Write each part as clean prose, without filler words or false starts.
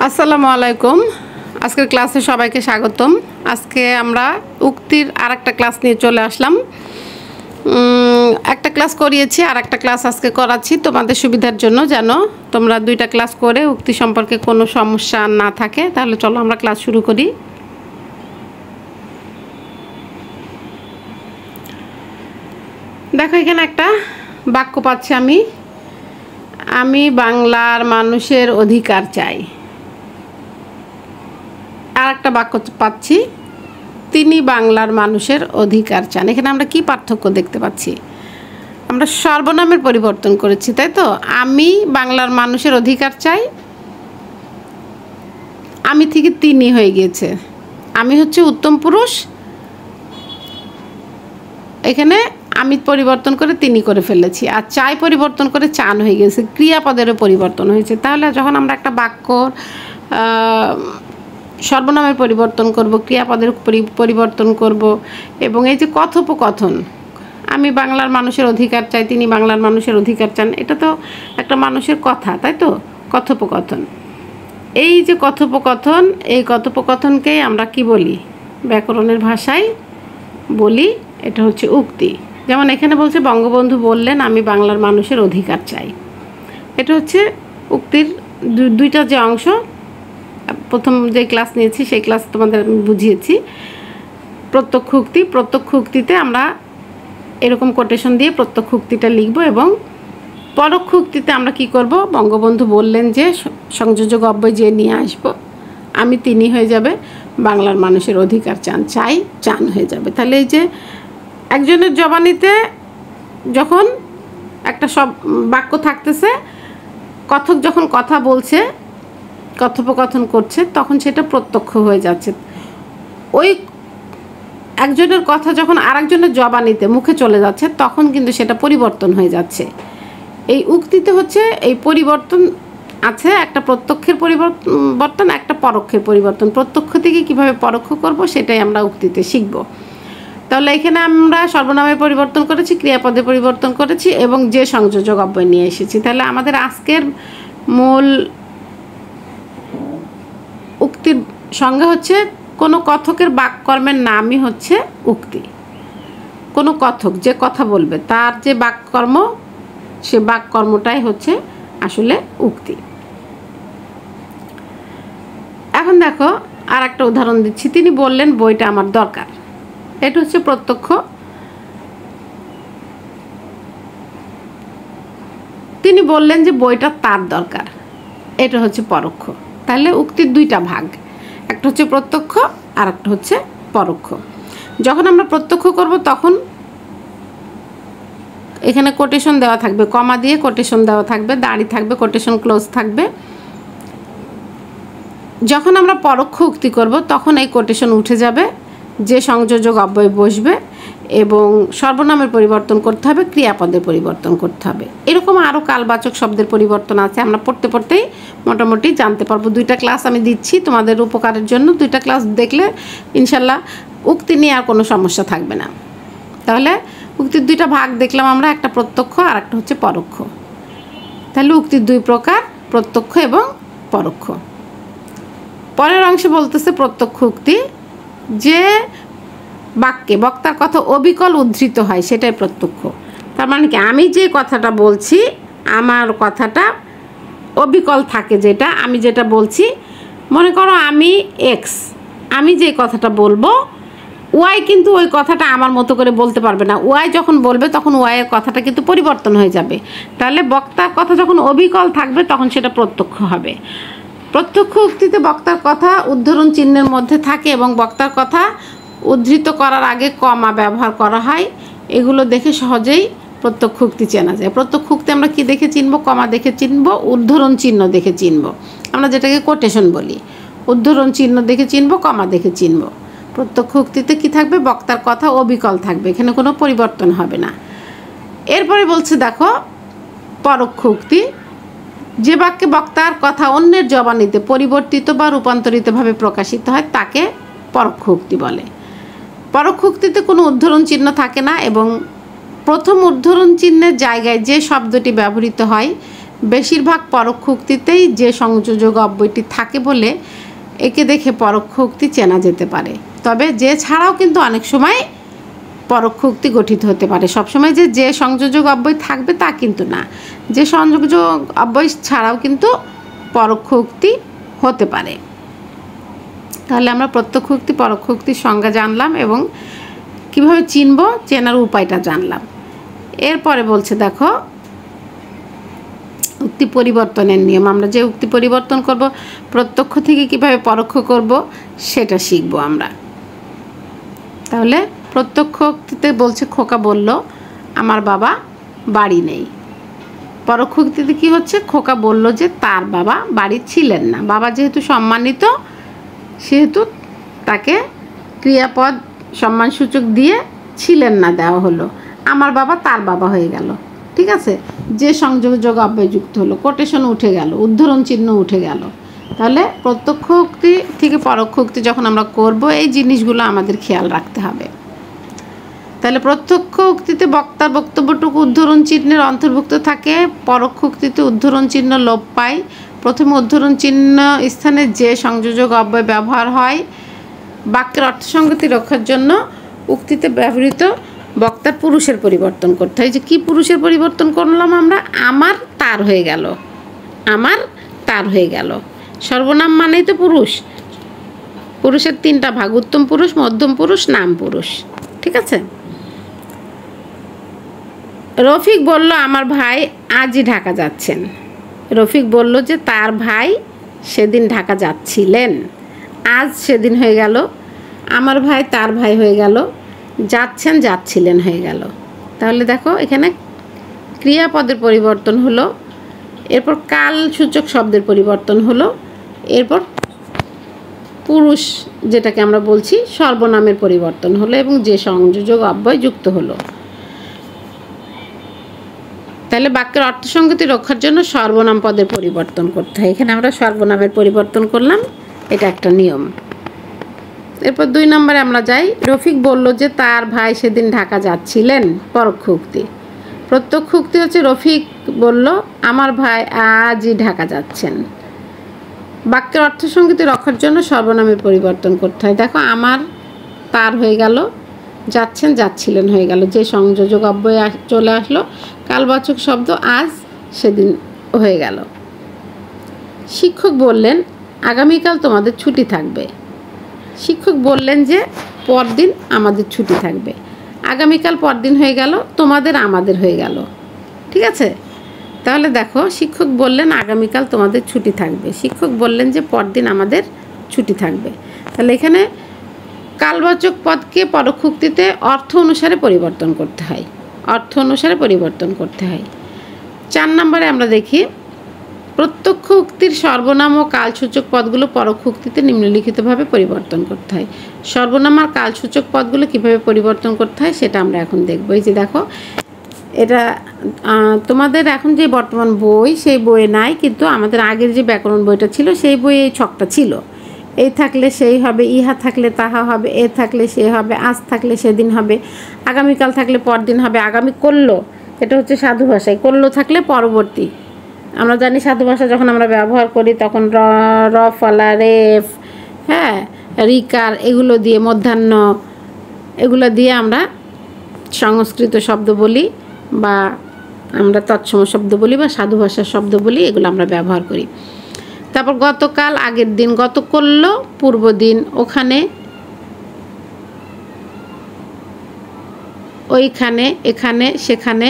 আসসালামু আলাইকুম। আজকের ক্লাসে সবাইকে স্বাগতম। আজকে আমরা উক্তির আরেকটা ক্লাস নিয়ে চলে আসলাম। একটা ক্লাস করিয়েছি আর একটা ক্লাস আজকে করাচ্ছি তোমাদের সুবিধার জন্য, যেন তোমরা দুইটা ক্লাস করে উক্তি সম্পর্কে কোনো সমস্যা না থাকে। তাহলে চলো আমরা ক্লাস শুরু করি। দেখো এখানে একটা বাক্য পাচ্ছি আমি বাংলার মানুষের অধিকার চাই। আর একটা বাক্য পাচ্ছি, তিনি বাংলার মানুষের অধিকার চান। এখানে আমরা কি পার্থক্য দেখতে পাচ্ছি? আমরা সর্বনামের পরিবর্তন করেছি, তাই তো? আমি বাংলার মানুষের অধিকার চাই, আমি থেকে তিনি হয়ে গিয়েছে। আমি হচ্ছে উত্তম পুরুষ, এখানে আমি পরিবর্তন করে তিনি করে ফেলেছি, আর চাই পরিবর্তন করে চান হয়ে গেছে। ক্রিয়াপদেরও পরিবর্তন হয়েছে। তাহলে যখন আমরা একটা বাক্য সর্বনামের পরিবর্তন করব, ক্রিয়াপদের পরিবর্তন করব, এবং এই যে কথোপকথন, আমি বাংলার মানুষের অধিকার চাই, তিনি বাংলার মানুষের অধিকার চান, এটা তো একটা মানুষের কথা, তাই তো? কথোপকথন। এই যে কথোপকথন, এই কথোপকথনকেই আমরা কি বলি? ব্যাকরণের ভাষায় বলি এটা হচ্ছে উক্তি। যেমন এখানে বলছে বঙ্গবন্ধু বললেন আমি বাংলার মানুষের অধিকার চাই। এটা হচ্ছে উক্তির দুইটা যে অংশ। প্রথম যে ক্লাস নিয়েছি সেই ক্লাস তোমাদের বুঝিয়েছি প্রত্যক্ষ উক্তি। প্রত্যক্ষ উক্তিতে আমরা এরকম কোটেশন দিয়ে প্রত্যক্ষ উক্তিটা লিখব, এবং পরোক্ষ উক্তিতে আমরা কি করব? বঙ্গবন্ধু বললেন যে সংযোজক অব্যয় যে নিয়ে আসবো, আমি তিনি হয়ে যাবে, বাংলার মানুষের অধিকার চান, চাই চান হয়ে যাবে। তাহলে এই যে একজনের জবানিতে যখন একটা সব বাক্য থাকতেছে, কথক যখন কথা বলছে, কথোপকথন করছে, তখন সেটা প্রত্যক্ষ হয়ে যাচ্ছে। ওই একজনের কথা যখন আরেকজনের জবানিতে মুখে চলে যাচ্ছে, তখন কিন্তু সেটা পরিবর্তন হয়ে যাচ্ছে। এই উক্তিতে হচ্ছে এই পরিবর্তন আছে, একটা প্রত্যক্ষের পরিবর্তন, একটা পরোক্ষের পরিবর্তন। প্রত্যক্ষ থেকে কিভাবে পরোক্ষ করব সেটাই আমরা উক্তিতে শিখব। তাহলে এখানে আমরা সর্বনামের পরিবর্তন করেছি, ক্রিয়াপদের পরিবর্তন করেছি, এবং যে সংযোজক অব্যয় নিয়ে এসেছি। তাহলে আমাদের আজকের মূল উক্তির সংজ্ঞা হচ্ছে কোনো কথকের বাক্যকর্মের নামই হচ্ছে উক্তি। কোনো কথক যে কথা বলবে তার যে বাক্যকর্ম, সে বাক্যকর্মটাই হচ্ছে আসলে উক্তি। এখন দেখো আর একটা উদাহরণ দিচ্ছি। তিনি বললেন বইটা আমার দরকার। এটা হচ্ছে প্রত্যক্ষ। তিনি বললেন যে বইটা তার দরকার, এটা হচ্ছে পরোক্ষ। তাহলে উক্তির দুইটা ভাগ, একটা হচ্ছে প্রত্যক্ষ আর একটা হচ্ছে পরোক্ষ। যখন আমরা প্রত্যক্ষ করব তখন এখানে কোটেশন দেওয়া থাকবে, কমা দিয়ে কোটেশন দেওয়া থাকবে, দাঁড়ি থাকবে, কোটেশন ক্লোজ থাকবে। যখন আমরা পরোক্ষ উক্তি করব তখন এই কোটেশন উঠে যাবে, যে সংযোজক অব্যয় বসবে, এবং সর্বনামের পরিবর্তন করতে হবে, ক্রিয়াপদের পরিবর্তন করতে হবে। এরকম আরও কালবাচক শব্দের পরিবর্তন আছে, আমরা পড়তে পড়তেই মোটামুটি জানতে পারবো। দুইটা ক্লাস আমি দিচ্ছি তোমাদের উপকারের জন্য। দুইটা ক্লাস দেখলে ইনশাল্লাহ উক্তি নিয়ে আর কোনো সমস্যা থাকবে না। তাহলে উক্তির দুইটা ভাগ দেখলাম আমরা, একটা প্রত্যক্ষ আর একটা হচ্ছে পরোক্ষ। তাহলে উক্তির দুই প্রকার, প্রত্যক্ষ এবং পরোক্ষ। পরের অংশে বলতেছে প্রত্যক্ষ উক্তি, যে বাক্যে বক্তার কথা অবিকল উদ্ধৃত হয় সেটাই প্রত্যক্ষ। তার মানে কি, আমি যে কথাটা বলছি, আমার কথাটা অবিকল থাকে, যেটা আমি যেটা বলছি, মনে করো আমি এক্স, আমি যে কথাটা বলবো, ওয়াই কিন্তু ওই কথাটা আমার মতো করে বলতে পারবে না। ওয়াই যখন বলবে তখন ওয়াইয়ের কথাটা কিন্তু পরিবর্তন হয়ে যাবে। তাহলে বক্তার কথা যখন অবিকল থাকবে তখন সেটা প্রত্যক্ষ হবে। প্রত্যক্ষ উক্তিতে বক্তার কথা উদ্ধরণ চিহ্নের মধ্যে থাকে, এবং বক্তার কথা উদ্ধৃত করার আগে কমা ব্যবহার করা হয়। এগুলো দেখে সহজেই প্রত্যক্ষ উক্তি চেনা যায়। প্রত্যক্ষ উক্তি আমরা কি দেখে চিনব? কমা দেখে চিনব, উদ্ধরণ চিহ্ন দেখে চিনব, আমরা যেটাকে কোটেশন বলি। উদ্ধরণ চিহ্ন দেখে চিনব, কমা দেখে চিনব। প্রত্যক্ষ উক্তিতে কি থাকবে? বক্তার কথা অবিকল থাকবে, এখানে কোনো পরিবর্তন হবে না। এরপরে বলছে দেখো পরোক্ষ উক্তি, যে বাক্যে বক্তার কথা অন্যের জবানিতে পরিবর্তিত বা রূপান্তরিতভাবে প্রকাশিত হয় তাকে পরোক্ষ উক্তি বলে। পরোক্ষ উক্তিতে কোনো উদ্ধরণ চিহ্ন থাকে না, এবং প্রথম উদ্ধরণ চিহ্নের জায়গায় যে শব্দটি ব্যবহৃত হয় বেশিরভাগ পরোক্ষ উক্তিতেই যে সংযোজক অব্যয়টি থাকে বলে একে দেখে পরোক্ষ উক্তি চেনা যেতে পারে। তবে যে ছাড়াও কিন্তু অনেক সময় পরোক্ষ উক্তি গঠিত হতে পারে। সবসময় যে সংযোজক অব্যয় থাকবে তা কিন্তু না, যে সংযোজক অব্যয় ছাড়াও কিন্তু পরোক্ষ উক্তি হতে পারে। তাহলে আমরা প্রত্যক্ষ উক্তি পরোক্ষ উক্তির সংজ্ঞা জানলাম এবং কিভাবে চিনব চেনার উপায়টা জানলাম। এরপরে বলছে দেখো উক্তি পরিবর্তনের নিয়ম। আমরা যে উক্তি পরিবর্তন করব প্রত্যক্ষ থেকে কিভাবে পরোক্ষ করব সেটা শিখব আমরা। তাহলে প্রত্যক্ষ উক্তিতে বলছে খোকা বলল আমার বাবা বাড়ি নেই। পরোক্ষ উক্তিতে কী হচ্ছে, খোকা বলল যে তার বাবা বাড়ি ছিলেন না। বাবা যেহেতু সম্মানিত সেহেতু তাকে ক্রিয়াপদ সম্মানসূচক দিয়ে ছিলেন না দেওয়া হলো, আমার বাবা তার বাবা হয়ে গেল। ঠিক আছে, যে সংযোজক অব্যয় যুক্ত হলো, কোটেশন উঠে গেল, উদ্ধরণ চিহ্ন উঠে গেল। তাহলে প্রত্যক্ষ উক্তি থেকে পরোক্ষ উক্তি যখন আমরা করব এই জিনিসগুলো আমাদের খেয়াল রাখতে হবে। তাহলে প্রত্যক্ষ উক্তিতে বক্তার বক্তব্যটুকু উদ্ধরণ চিহ্নের অন্তর্ভুক্ত থাকে, পরোক্ষ উক্তিতে উদ্ধরণ চিহ্ন লোপ পায়। প্রথমে উদ্ধরণ চিহ্ন স্থানে যে সংযোজক অব্যয় ব্যবহার হয়। বাক্যের অর্থসঙ্গতি রক্ষার জন্য উক্তিতে ব্যবহৃত বক্তার পুরুষের পরিবর্তন করতে হয়। যে কি পুরুষের পরিবর্তন করলাম আমরা, আমার তার হয়ে গেল, আমার তার হয়ে গেল। সর্বনাম মানেই তো পুরুষ। পুরুষের তিনটা ভাগ, উত্তম পুরুষ, মধ্যম পুরুষ, নাম পুরুষ। ঠিক আছে। রফিক বলল আমার ভাই আজই ঢাকা যাচ্ছেন। রফিক বলল যে তার ভাই সেদিন ঢাকা যাচ্ছিলেন। আজ সেদিন হয়ে গেল, আমার ভাই তার ভাই হয়ে গেল, যাচ্ছেন যাচ্ছিলেন হয়ে গেল। তাহলে দেখো এখানে ক্রিয়াপদের পরিবর্তন হলো, এরপর কালসূচক শব্দের পরিবর্তন হলো, এরপর পুরুষ যেটাকে আমরা বলছি সর্বনামের পরিবর্তন হলো এবং যে সংযোজক অব্যয় যুক্ত হলো। তাহলে বাক্যের অর্থসঙ্গতি রক্ষার জন্য সর্বনাম পদের পরিবর্তন করতে হয়। এখানে আমরা সর্বনামের পরিবর্তন করলাম, এটা একটা নিয়ম। এরপর 2 নম্বরে আমরা যাই। রফিক বলল যে তার ভাই সেদিন ঢাকা যাচ্ছিলেন, পরোক্ষ উক্তি। প্রত্যক্ষ উক্তি হচ্ছে রফিক বলল আমার ভাই আজই ঢাকা যাচ্ছেন। বাক্যের অর্থসঙ্গতি রক্ষার জন্য সর্বনামের পরিবর্তন করতে হয়। দেখো আমার তার হয়ে গেল, যাচ্ছেন যাচ্ছিলেন হয়ে গেল, যে সংযোজক অব্যয় চলে আসলো, কালবাচক শব্দ আজ সেদিন হয়ে গেল। শিক্ষক বললেন আগামীকাল তোমাদের ছুটি থাকবে। শিক্ষক বললেন যে পরদিন আমাদের ছুটি থাকবে। আগামীকাল পরদিন হয়ে গেল, তোমাদের আমাদের হয়ে গেল। ঠিক আছে। তাহলে দেখো শিক্ষক বললেন আগামীকাল তোমাদের ছুটি থাকবে, শিক্ষক বললেন যে পরদিন আমাদের ছুটি থাকবে। তাহলে এখানে কালবাচক পদকে পরোক্ষ উক্তিতে অর্থ অনুসারে পরিবর্তন করতে হয়, অর্থ অনুসারে পরিবর্তন করতে হয়। 4 নম্বরে আমরা দেখি প্রত্যক্ষ উক্তির সর্বনাম ও কালসূচক পদগুলো পরোক্ষ উক্তিতে নিম্নলিখিতভাবে পরিবর্তন করতে হয়। সর্বনাম আর কালসূচক পদগুলো কীভাবে পরিবর্তন করতে হয় সেটা আমরা এখন দেখব। এই যে দেখো এটা তোমাদের এখন যে বর্তমান বই সেই বইয়ে নাই, কিন্তু আমাদের আগের যে ব্যাকরণ বইটা ছিল সেই বইয়ে এই ছকটা ছিল। এই থাকলে সেই হবে, ইহা থাকলে তাহা হবে, এ থাকলে সে হবে, আজ থাকলে সেদিন হবে, আগামীকাল থাকলে পরদিন হবে, আগামী করল এটা হচ্ছে সাধু ভাষায়, করল থাকলে পরবর্তী। আমরা জানি সাধু ভাষা যখন আমরা ব্যবহার করি তখন র ফলা রেফ, হ্যাঁ, রিকার এগুলো দিয়ে, মধ্যাহ্ন এগুলো দিয়ে আমরা সংস্কৃত শব্দ বলি বা আমরা তৎসম শব্দ বলি বা সাধু ভাষার শব্দ বলি, এগুলো আমরা ব্যবহার করি। তারপর গতকাল আগের দিন, গত করল পূর্ব দিন, ওখানে ওইখানে এখানে সেখানে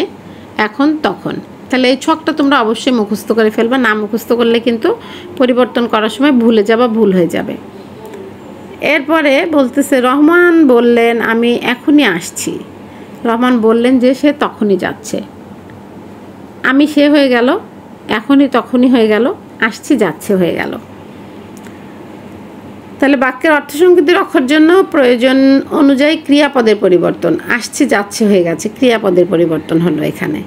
এখন তখন। তাহলে এই ছকটা তোমরা অবশ্যই মুখস্থ করে ফেলবা, না মুখস্থ করলে কিন্তু পরিবর্তন করার সময় ভুলে যাবা, ভুল হয়ে যাবে। এরপরে বলতেছে রহমান বললেন আমি এখনই আসছি। রহমান বললেন যে সে তখনই যাচ্ছে। আমি সে হয়ে গেল, এখনই তখনই হয়ে গেল, আসছি যাচ্ছে হয়ে গেল। তাহলে বাক্যের অর্থসঙ্গতি রক্ষার জন্য প্রয়োজন অনুযায়ী ক্রিয়াপদের পরিবর্তন, আসছে যাচ্ছে হয়ে গেছে, ক্রিয়াপদের পরিবর্তন হলো এখানে।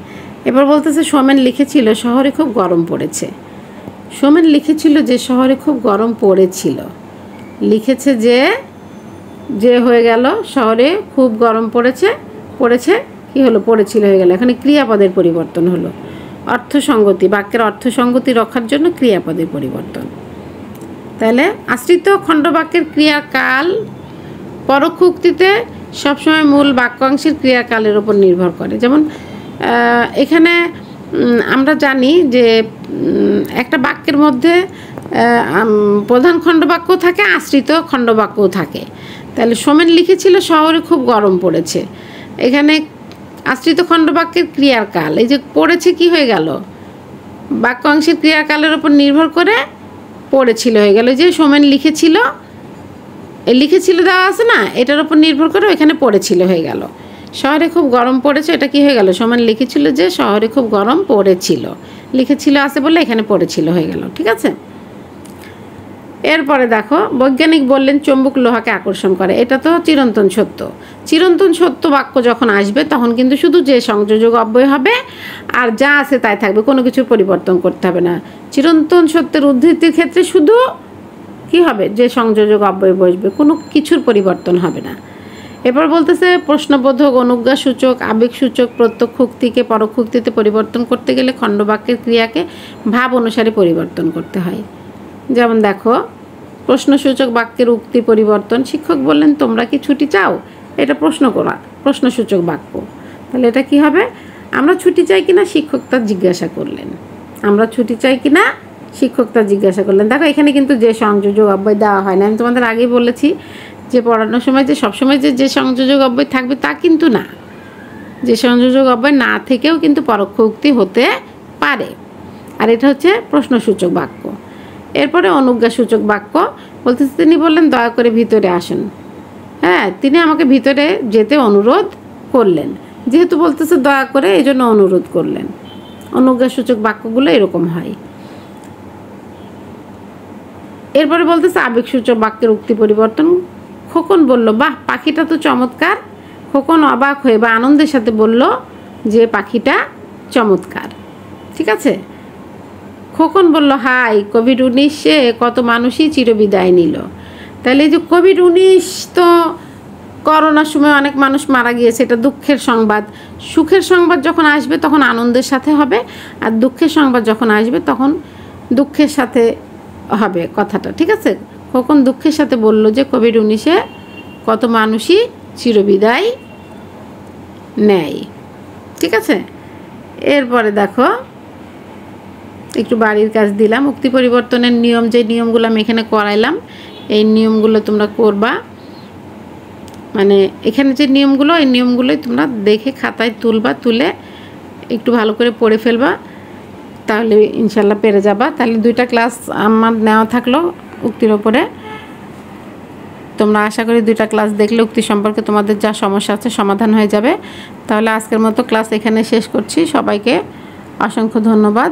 এবার বলতেছে সোমেন লিখেছিল শহরে খুব গরম পড়েছে। সোমেন লিখেছিল যে শহরে খুব গরম পড়েছিল, লিখেছে যে হয়ে গেল, শহরে খুব গরম পড়েছে, পড়েছে কি হলো, পড়েছিল হয়ে গেল। এখানে ক্রিয়াপদের পরিবর্তন হলো। অর্থসঙ্গতি, বাক্যের অর্থসঙ্গতি রক্ষার জন্য ক্রিয়াপদের পরিবর্তন। তাহলে আশ্রিত খণ্ডবাক্যের ক্রিয়াকাল পরোক্ষ উক্তিতে সবসময় মূল বাক্যাংশের ক্রিয়াকালের উপর নির্ভর করে। যেমন এখানে আমরা জানি যে একটা বাক্যের মধ্যে প্রধান খণ্ডবাক্য থাকে, আশ্রিত খণ্ডবাক্যও থাকে। তাহলে সোমেন লিখেছিল শহরে খুব গরম পড়েছে, এখানে আশ্রিত খণ্ডবাক্যের ক্রিয়ার কাল এই যে পড়েছে কি হয়ে গেল, বাক্যাংশের ক্রিয়াকালের উপর নির্ভর করে পড়েছিল হয়ে গেল। যে সোমেন লিখেছিল, লিখেছিল দেওয়া আছে না, এটার উপর নির্ভর করে এখানে পড়েছিল হয়ে গেল। শহরে খুব গরম পড়েছে, এটা কি হয়ে গেল, সোমেন লিখেছিল যে শহরে খুব গরম পড়েছিল, লিখেছিল আছে বলে এখানে পড়েছিল হয়ে গেল। ঠিক আছে, এরপরে দেখো বৈজ্ঞানিক বললেন চুম্বক লোহাকে আকর্ষণ করে। এটা তো চিরন্তন সত্য। চিরন্তন সত্য বাক্য যখন আসবে তখন কিন্তু শুধু যে সংযোজক অব্যয় হবে আর যা আছে তাই থাকবে, কোনো কিছুর পরিবর্তন করতে হবে না। চিরন্তন সত্যের উদ্ধৃতির ক্ষেত্রে শুধু কি হবে, যে সংযোজক অব্যয় বসবে, কোনো কিছুর পরিবর্তন হবে না। এরপর বলতেছে প্রশ্নবোধক, অনুজ্ঞাসূচক, আবেগসূচক প্রত্যক্ষ উক্তিকে পরোক্ষ উক্তিতে পরিবর্তন করতে গেলে খণ্ডবাক্যের ক্রিয়াকে ভাব অনুসারে পরিবর্তন করতে হয়। যেমন দেখো প্রশ্নসূচক বাক্যের উক্তি পরিবর্তন, শিক্ষক বললেন তোমরা কি ছুটি চাও, এটা প্রশ্ন করা, প্রশ্নসূচক বাক্য। তাহলে এটা কি হবে, আমরা ছুটি চাই কিনা শিক্ষক তা জিজ্ঞাসা করলেন, আমরা ছুটি চাই কিনা শিক্ষক তা জিজ্ঞাসা করলেন। দেখো এখানে কিন্তু যে সংযোজক অব্যয় দেওয়া হয় না। আমি তোমাদের আগেই বলেছি যে পড়ানোর সময় যে সবসময় যে সংযোজক অব্যয় থাকবে তা কিন্তু না, যে সংযোজক অব্যয় না থেকেও কিন্তু পরোক্ষ উক্তি হতে পারে। আর এটা হচ্ছে প্রশ্নসূচক বাক্য। এরপরে অনুজ্ঞাসূচক বাক্য বলতেছে তিনি বললেন দয়া করে ভিতরে আসুন, হ্যাঁ তিনি আমাকে ভিতরে যেতে অনুরোধ করলেন, যেহেতু বলতেছে দয়া করে এই জন্য অনুরোধ করলেন। অনুজ্ঞাসূচক বাক্যগুলো এরকম হয়। এরপরে বলতেছে আবেগসূচক বাক্যের উক্তি পরিবর্তন। খোকন বলল বাহ পাখিটা তো চমৎকার, খোকন অবাক হয়ে বা আনন্দের সাথে বলল যে পাখিটা চমৎকার। ঠিক আছে, খোকন বলল হাই কোভিড-19 কত মানুষই চিরবিদায় নিল। তাহলে এই যে কোভিড-19 তো করোনার সময় অনেক মানুষ মারা গিয়েছে, এটা দুঃখের সংবাদ। সুখের সংবাদ যখন আসবে তখন আনন্দের সাথে হবে, আর দুঃখের সংবাদ যখন আসবে তখন দুঃখের সাথে হবে কথাটা। ঠিক আছে, খোকন দুঃখের সাথে বলল যে কোভিড-19 কত মানুষই চিরবিদায় নেয়। ঠিক আছে, এরপরে দেখো একটু বাড়ির কাজ দিলাম। উক্তি পরিবর্তনের নিয়ম, যে নিয়মগুলো আমি এখানে করাইলাম এই নিয়মগুলো তোমরা করবা। মানে এখানে যে নিয়মগুলো, এই নিয়মগুলোই তোমরা দেখে খাতায় তুলবা, তুলে একটু ভালো করে পড়ে ফেলবা, তাহলে ইনশাল্লাহ পেরে যাবা। তাহলে 2টা ক্লাস আমার নেওয়া থাকলো উক্তির ওপরে। তোমরা আশা করি 2টা ক্লাস দেখলে উক্তি সম্পর্কে তোমাদের যা সমস্যা আছে সমাধান হয়ে যাবে। তাহলে আজকের মতো ক্লাস এখানে শেষ করছি। সবাইকে অসংখ্য ধন্যবাদ।